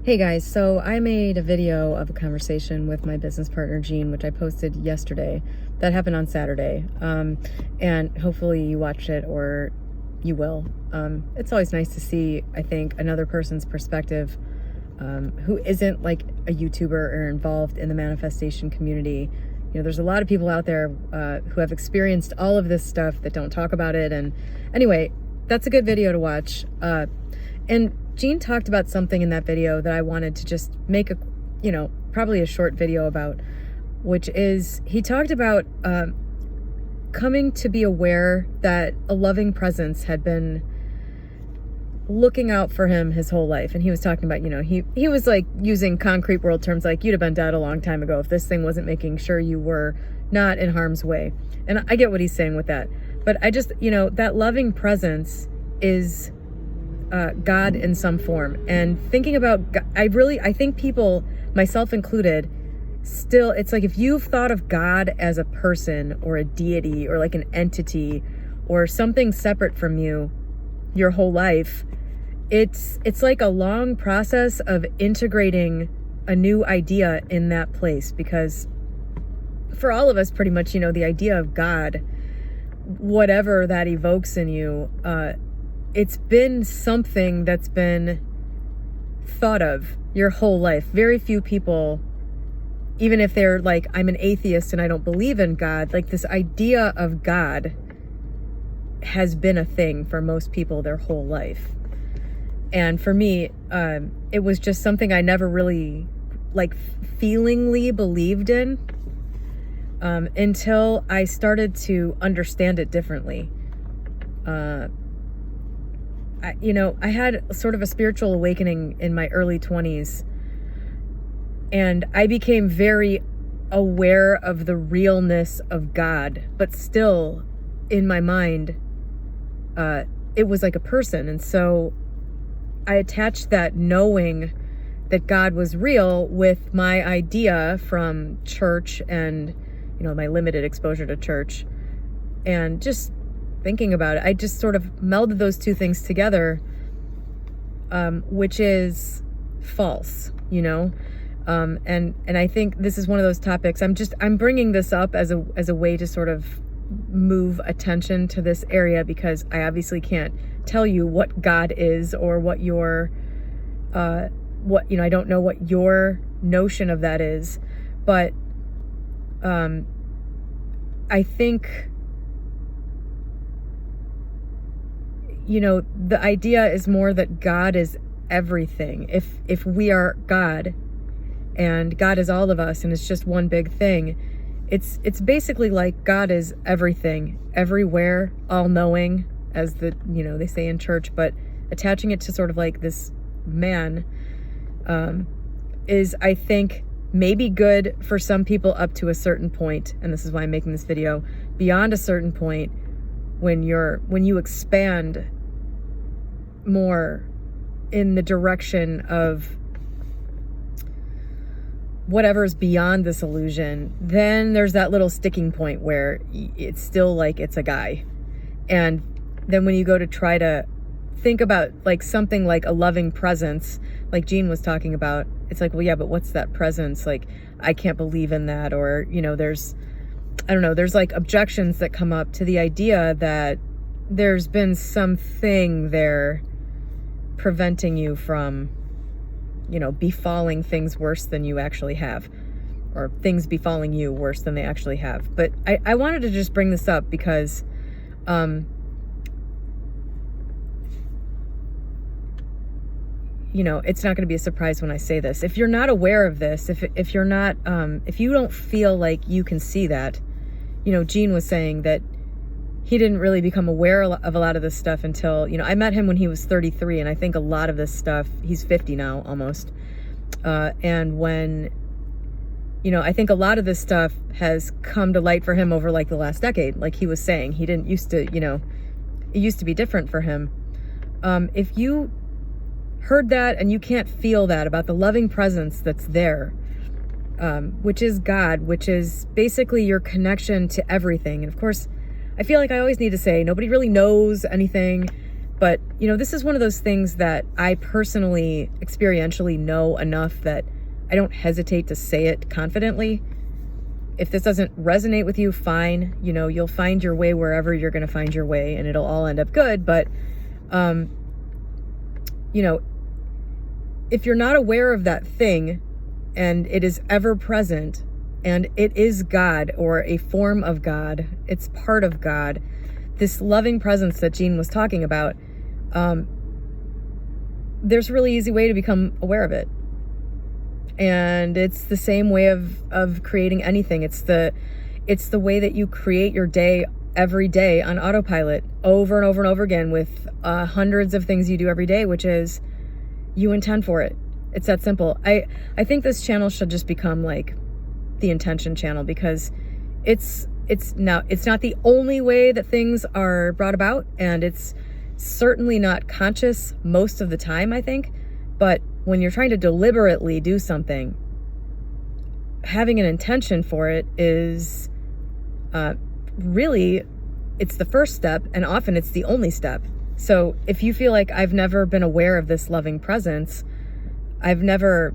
Hey guys, so I made a video of a conversation with my business partner Jean, which I posted yesterday. That happened on Saturday, and hopefully you watched it, or you will. It's always nice to see, I think, another person's perspective who isn't like a YouTuber or involved in the manifestation community. You know, there's a lot of people out there who have experienced all of this stuff that don't talk about it. And anyway, that's a good video to watch. And Jean talked about something in that video that I wanted to just make probably a short video about, which is he talked about coming to be aware that a loving presence had been looking out for him his whole life. And he was talking about, he was like using concrete world terms, like you'd have been dead a long time ago if this thing wasn't making sure you were not in harm's way. And I get what he's saying with that. But I just, that loving presence is God in some form. And thinking about God, I think people, myself included, still, it's like if you've thought of God as a person or a deity or like an entity or something separate from you your whole life, it's like a long process of integrating a new idea in that place. Because for all of us, pretty much, the idea of God, whatever that evokes in you, it's been something that's been thought of your whole life. Very few people, even if they're like, I'm an atheist and I don't believe in God, like this idea of God has been a thing for most people their whole life. And for me, it was just something I never really like feelingly believed in until I started to understand it differently. I had sort of a spiritual awakening in my early 20s, and I became very aware of the realness of God, but still in my mind, it was like a person. And so I attached that knowing that God was real with my idea from church and, my limited exposure to church, and just thinking about it, I just sort of melded those two things together, which is false, and I think this is one of those topics. I'm bringing this up as a way to sort of move attention to this area, because I obviously can't tell you what God is or what your, I don't know what your notion of that is, but I think, the idea is more that God is everything. If we are God and God is all of us and it's just one big thing, it's basically like God is everything, everywhere, all knowing, as they say in church, but attaching it to sort of like this man is, I think, maybe good for some people up to a certain point. And this is why I'm making this video. Beyond a certain point, when you expand more in the direction of whatever's beyond this illusion, then there's that little sticking point where it's still like it's a guy. And then when you go to try to think about like something like a loving presence, like Jean was talking about, it's like, well, yeah, but what's that presence? Like, I can't believe in that. Or, there's like objections that come up to the idea that there's been something there preventing you from, befalling things worse than you actually have, or things befalling you worse than they actually have. But I wanted to just bring this up because, it's not going to be a surprise when I say this. If you're not aware of this, if you're not, if you don't feel like you can see that, Jean was saying that he didn't really become aware of a lot of this stuff until, I met him when he was 33, and I think a lot of this stuff, he's 50 now almost. And when, I think a lot of this stuff has come to light for him over like the last decade. Like he was saying, he didn't used to, it used to be different for him. If you heard that and you can't feel that about the loving presence that's there, which is God, which is basically your connection to everything. And of course, I feel like I always need to say, nobody really knows anything. But, this is one of those things that I personally, experientially know enough that I don't hesitate to say it confidently. If this doesn't resonate with you, fine. You'll find your way wherever you're going to find your way, and it'll all end up good. But, if you're not aware of that thing and it is ever present and it is God or a form of God, it's part of God, this loving presence that Jean was talking about, there's a really easy way to become aware of it. And it's the same way of creating anything. It's the way that you create your day every day on autopilot over and over and over again with hundreds of things you do every day, which is you intend for it. It's that simple. I think this channel should just become like the intention channel, because it's not the only way that things are brought about, and it's certainly not conscious most of the time, I think. But when you're trying to deliberately do something, having an intention for it is really, it's the first step, and often it's the only step. So if you feel like I've never been aware of this loving presence, I've never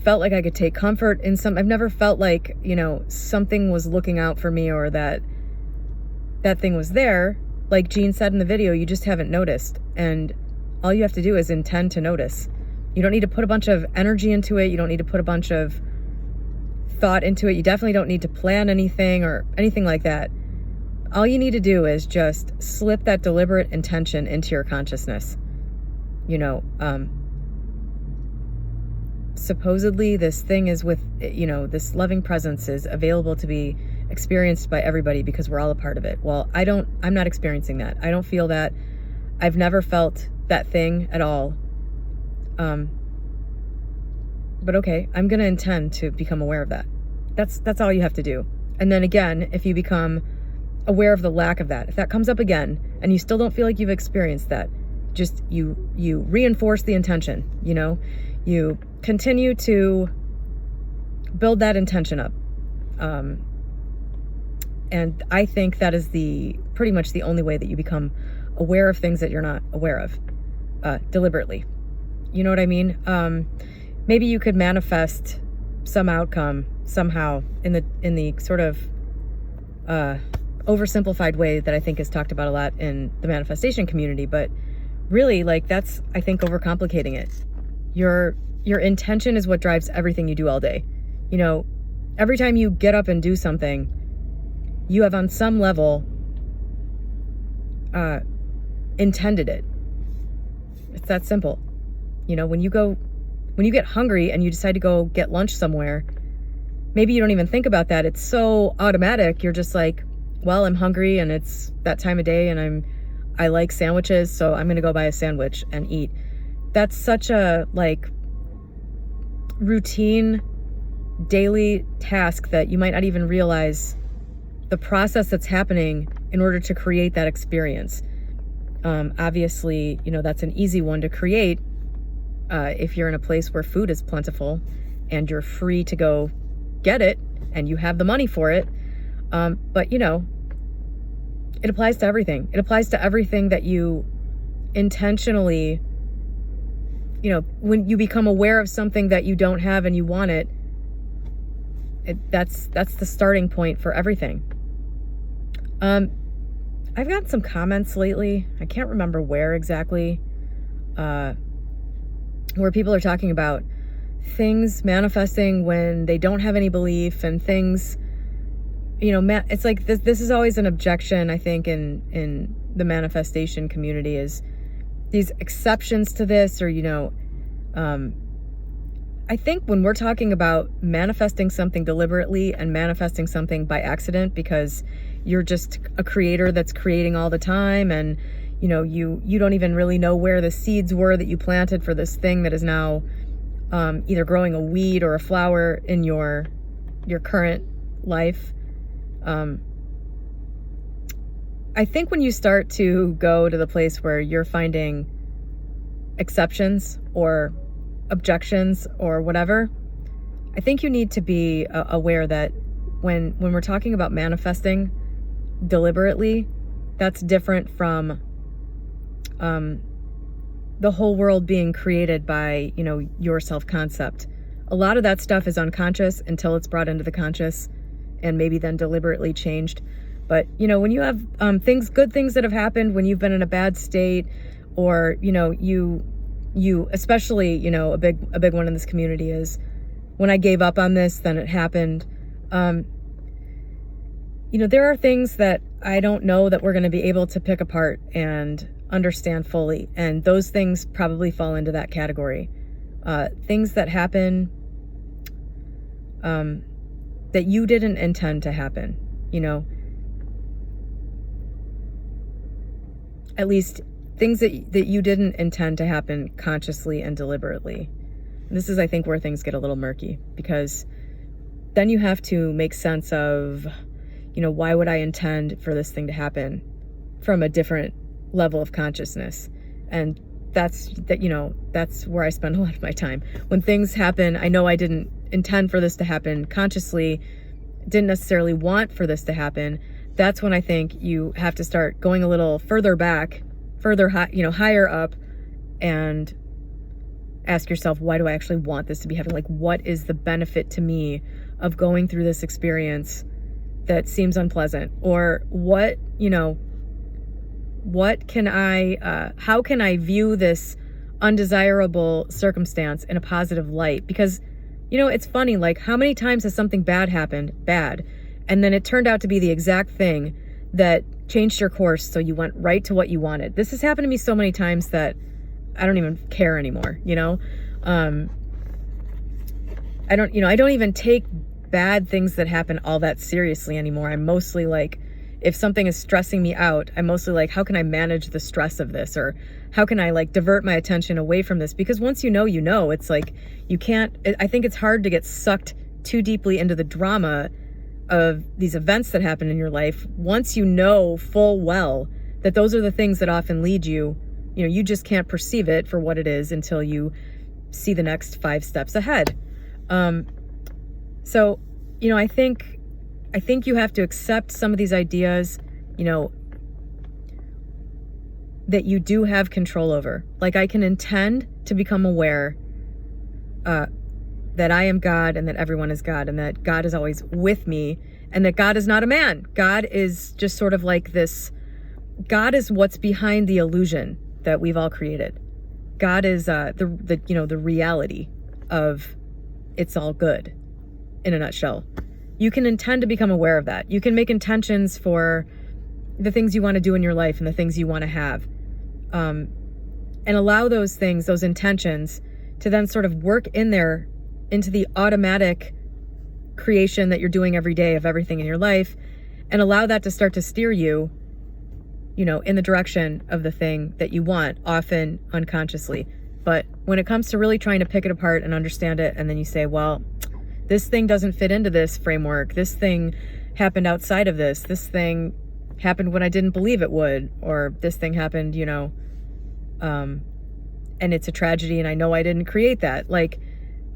felt like I could take comfort in I've never felt like, something was looking out for me, or that thing was there. Like Jean said in the video, you just haven't noticed. And all you have to do is intend to notice. You don't need to put a bunch of energy into it. You don't need to put a bunch of thought into it. You definitely don't need to plan anything or anything like that. All you need to do is just slip that deliberate intention into your consciousness. Supposedly this thing is this loving presence is available to be experienced by everybody because we're all a part of it. Well, I'm not experiencing that. I don't feel that. I've never felt that thing at all. But okay, I'm going to intend to become aware of that. That's all you have to do. And then again, if you become aware of the lack of that, if that comes up again and you still don't feel like you've experienced that, just you reinforce the intention. You continue to build that intention up. And I think that is pretty much the only way that you become aware of things that you're not aware of, deliberately. You know what I mean? Maybe you could manifest some outcome somehow in the sort of oversimplified way that I think is talked about a lot in the manifestation community, but really, that's, I think, overcomplicating it. Your intention is what drives everything you do all day. Every time you get up and do something, you have on some level intended it. It's that simple. When you get hungry and you decide to go get lunch somewhere, maybe you don't even think about that. It's so automatic. You're just like, well, I'm hungry and it's that time of day and I like sandwiches, so I'm going to go buy a sandwich and eat. That's such a routine daily task that you might not even realize the process that's happening in order to create that experience. Obviously, that's an easy one to create if you're in a place where food is plentiful and you're free to go get it and you have the money for it. But it applies to everything. It applies to everything that you intentionally, when you become aware of something that you don't have and you want it, that's the starting point for everything. I've gotten some comments lately. I can't remember where exactly, where people are talking about things manifesting when they don't have any belief, and things, it's like this is always an objection, I think, in the manifestation community, is these exceptions to this, or, I think when we're talking about manifesting something deliberately and manifesting something by accident because you're just a creator that's creating all the time, and you don't even really know where the seeds were that you planted for this thing that is now either growing a weed or a flower in your current life. I think when you start to go to the place where you're finding exceptions or objections or whatever, I think you need to be aware that when we're talking about manifesting deliberately, that's different from the whole world being created by, your self-concept. A lot of that stuff is unconscious until it's brought into the conscious and maybe then deliberately changed. But, when you have good things that have happened when you've been in a bad state, or, you especially, a big one in this community is when I gave up on this, then it happened. There are things that I don't know that we're going to be able to pick apart and understand fully. And those things probably fall into that category. Things that happen that you didn't intend to happen, at least things that you didn't intend to happen consciously and deliberately. And this is, I think, where things get a little murky, because then you have to make sense of, why would I intend for this thing to happen from a different level of consciousness? And that's where I spend a lot of my time. When things happen, I know I didn't intend for this to happen consciously, didn't necessarily want for this to happen. That's when I think you have to start going a little further back, higher up, and ask yourself, why do I actually want this to be happening? Like, what is the benefit to me of going through this experience that seems unpleasant? Or how can I view this undesirable circumstance in a positive light? Because, it's funny, like, how many times has something bad happened, and then it turned out to be the exact thing that changed your course, so you went right to what you wanted. This has happened to me so many times that I don't even care anymore, I don't even take bad things that happen all that seriously anymore. I'm mostly like, if something is stressing me out, I'm mostly like, how can I manage the stress of this? Or how can I divert my attention away from this? Because once it's like, you can't, I think it's hard to get sucked too deeply into the drama of these events that happen in your life. Once you know full well that those are the things that often lead you, you just can't perceive it for what it is until you see the next 5 steps ahead. So, I think you have to accept some of these ideas, that you do have control over. Like, I can intend to become aware that I am God and that everyone is God, and that God is always with me, and that God is not a man. God is just sort of like this. God is what's behind the illusion that we've all created. God is the reality of it's all good, in a nutshell. You can intend to become aware of that. You can make intentions for the things you want to do in your life and the things you want to have, and allow those things, those intentions, to then sort of work in there into the automatic creation that you're doing every day of everything in your life, and allow that to start to steer you, in the direction of the thing that you want, often unconsciously. But when it comes to really trying to pick it apart and understand it, and then you say, well, this thing doesn't fit into this framework. This thing happened outside of this. This thing happened when I didn't believe it would. Or this thing happened, and it's a tragedy, and I know I didn't create that. Like,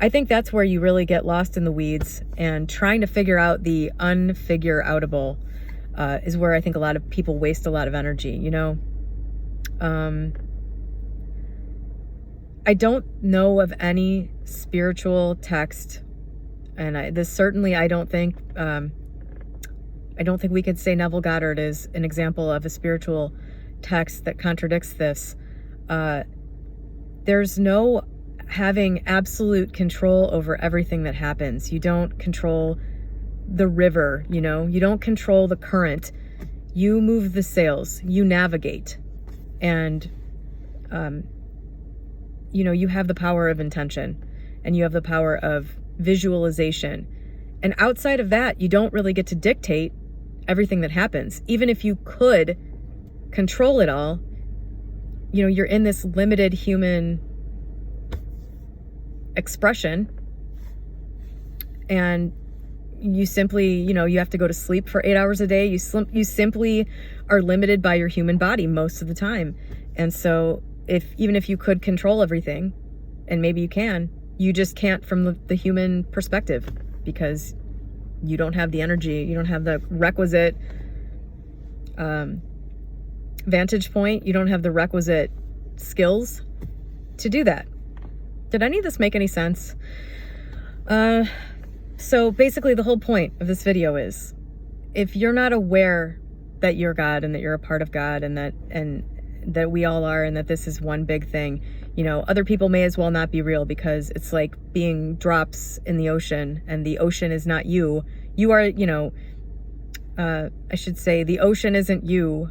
I think that's where you really get lost in the weeds, and trying to figure out the unfigure-outable is where I think a lot of people waste a lot of energy, I don't know of any spiritual text, and I don't think we could say Neville Goddard is an example of a spiritual text that contradicts this. There's no having absolute control over everything that happens. You don't control the river, you don't control the current. You move the sails, you navigate, and you have the power of intention, and you have the power of visualization. And outside of that, you don't really get to dictate everything that happens. Even if you could control it all, you're in this limited human expression, and you simply, you have to go to sleep for 8 hours a day. You simply are limited by your human body most of the time. And so even if you could control everything, and maybe you can, you just can't from the human perspective, because you don't have the energy, you don't have the requisite vantage point. You don't have the requisite skills to do that. Did any of this make any sense? So basically the whole point of this video is, if you're not aware that you're God and that you're a part of God and that we all are, and that this is one big thing, you know, other people may as well not be real, because it's like being drops in the ocean, and the ocean is not you. You are, you know, I should say the ocean isn't you,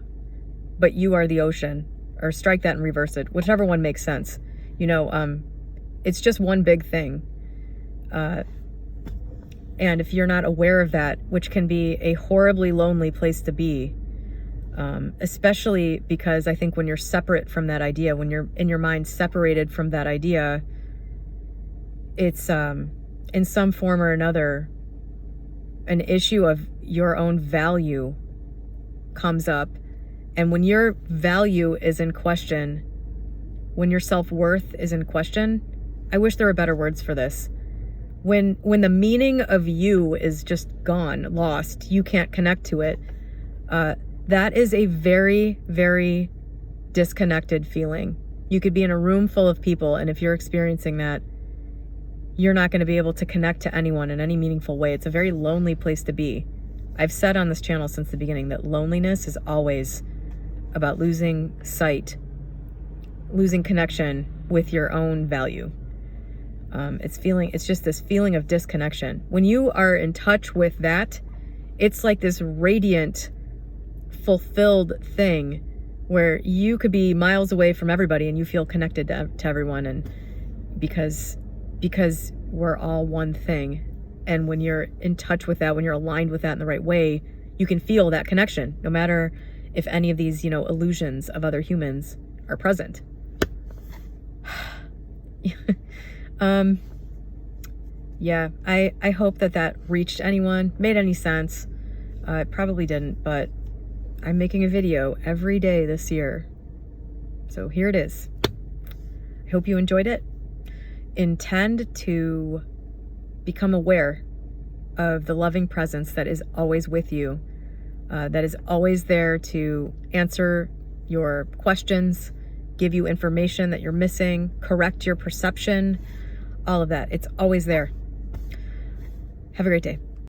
but you are the ocean, or strike that and reverse it, whichever one makes sense. You know, it's just one big thing. And if you're not aware of that, which can be a horribly lonely place to be, especially because I think when you're separate from that idea, when you're in your mind separated from that idea, it's in some form or another, an issue of your own value comes up. And when your value is in question, when your self-worth is in question, I wish there were better words for this. When the meaning of you is just gone, lost, you can't connect to it, that is a very, very disconnected feeling. You could be in a room full of people, and if you're experiencing that, you're not going to be able to connect to anyone in any meaningful way. It's a very lonely place to be. I've said on this channel since the beginning that loneliness is always about losing sight, losing connection with your own value. It's just this feeling of disconnection. When you are in touch with that, it's like this radiant, fulfilled thing where you could be miles away from everybody and you feel connected to everyone, and because we're all one thing. And when you're in touch with that, when you're aligned with that in the right way, you can feel that connection, no matter if any of these, you know, illusions of other humans are present. Yeah, I hope that reached anyone, made any sense. It probably didn't, but I'm making a video every day this year. So here it is. I hope you enjoyed it. Intend to become aware of the loving presence that is always with you, that is always there to answer your questions, give you information that you're missing, correct your perception, all of that. It's always there. Have a great day.